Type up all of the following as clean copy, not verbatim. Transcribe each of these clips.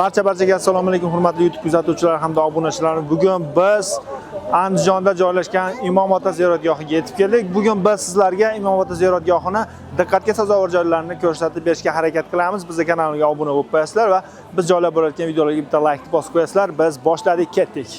Barchaga assalomu alaykum hurmatli YouTube kuzatuvchilar hamda obunachilar. Bugun biz Andijonda joylashgan Imom Ota ziyoratgohiga yetib keldik. Bugun biz sizlarga Imom Ota ziyoratgohini diqqatga sazovor joylarini ko'rsatib berishga harakat qilamiz. Bizning kanalimizga obuna bo'lib qo'yasizlar va biz joylab borayotgan videolarga bitta like bosib qo'yasizlar. Biz boshladik, ketdik.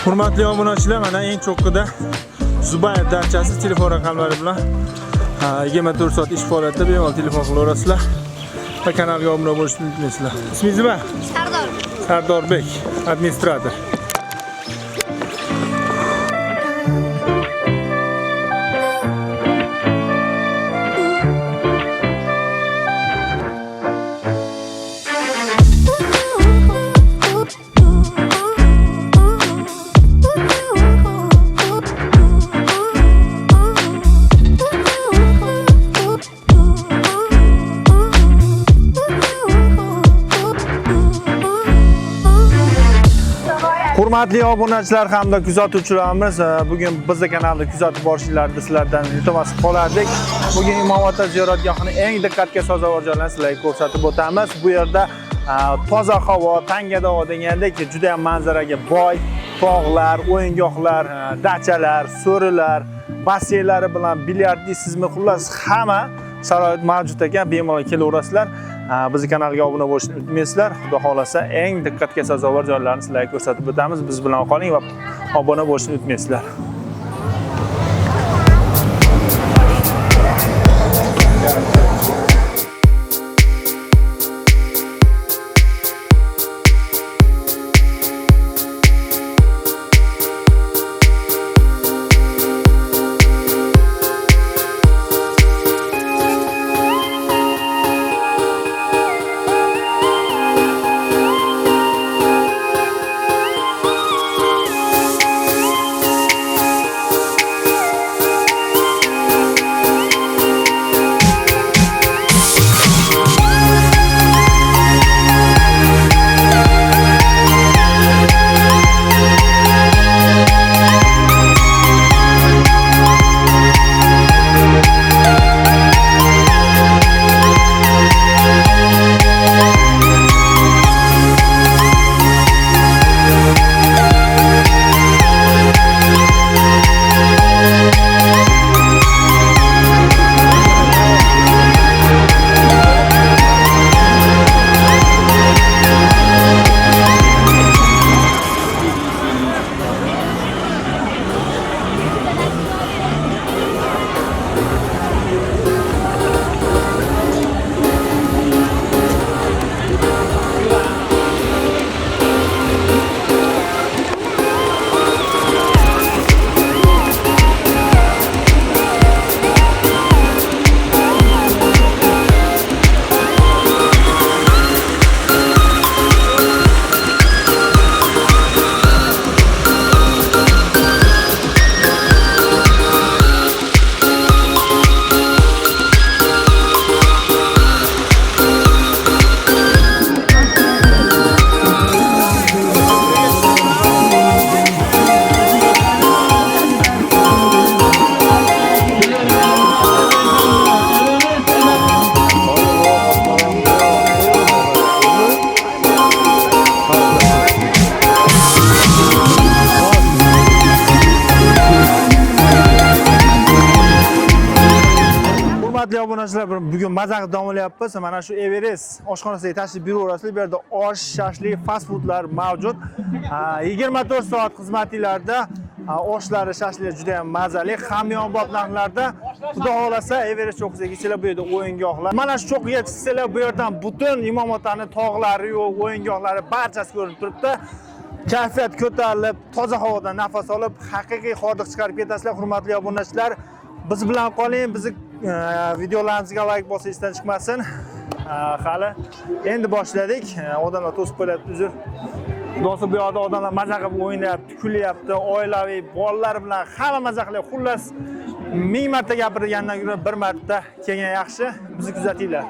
Hurmatli obunachilar, mana eng cho'qqida Zubayr darchasi telefon raqamlari bilan 24 soat ish faoliyatida bemalol telefon qilaverasizlar va kanalga obuna bo'lishni unutmaysizlar. Ismingiz nima? Sardor. Sardorbek, administrator. Hurmatli obunachilar hamda kuzatuvchilarimiz, bugun bizning kanalda kuzatib borishingizni sizlardan iltimos qolardik. Bugun Imom Ota ziyoratgohini eng diqqatga sazovor joylarini sizlarga ko'rsatib o'tamiz. Bu yerda toza havo, tangada degandek juda ham manzaraga boy tog'lar, o'yingohlar, dachalar, so'rilar, basseynlari bilan bilyardli sizmi xullas hamma sharoit mavjud ekan. Bemalol kelaverasizlar. Bizning kanalga obuna bo'lishni unutmaysizlar. Xudo xolasa eng diqqatga sazovor joylarni sizlarga ko'rsatib o'tamiz. Biz bilan qoling va obuna bo'lishni unutmaysizlar. obunachilar, bugun maza qilib dam olyapmiz. Mana shu Everest oshxonasiga tashrif buyuraverasizlar. Bu yerda osh, shashlik, fast foodlar mavjud. 24 soat xizmatlarda oshlari, shashliklar juda ham mazali, hamyonbop narxlarda. Xudo xolasa Everest cho'qqisiga kelsanglar, bu yerda o'yingohlar. Mana shu cho'qqiga chiqsanglar, bu yerdan butun Imom-Otaning tog'lari, o'yingohlari barchasi ko'rinib turibdi. Kayfiyat ko'tarilib, toza havodan nafas olib, haqiqiy hordiq chiqarib ketasizlar, hurmatli obunachilar. Biz bilan qoling, bizni videolarimizga like bosib esdan chiqmasin. Hali endi boshladik. Odamlar to'sib qo'yapti, uzr. Do'stlar, bu yerda odamlar maza qilib o'ynayapti, kulyapti, oilaviy bolalar bilan hamma maza qilyapti. Xullas, 1000 marta gapirgandan ko'ra 1 marta kelgan yaxshi. Bizni kuzatinglar.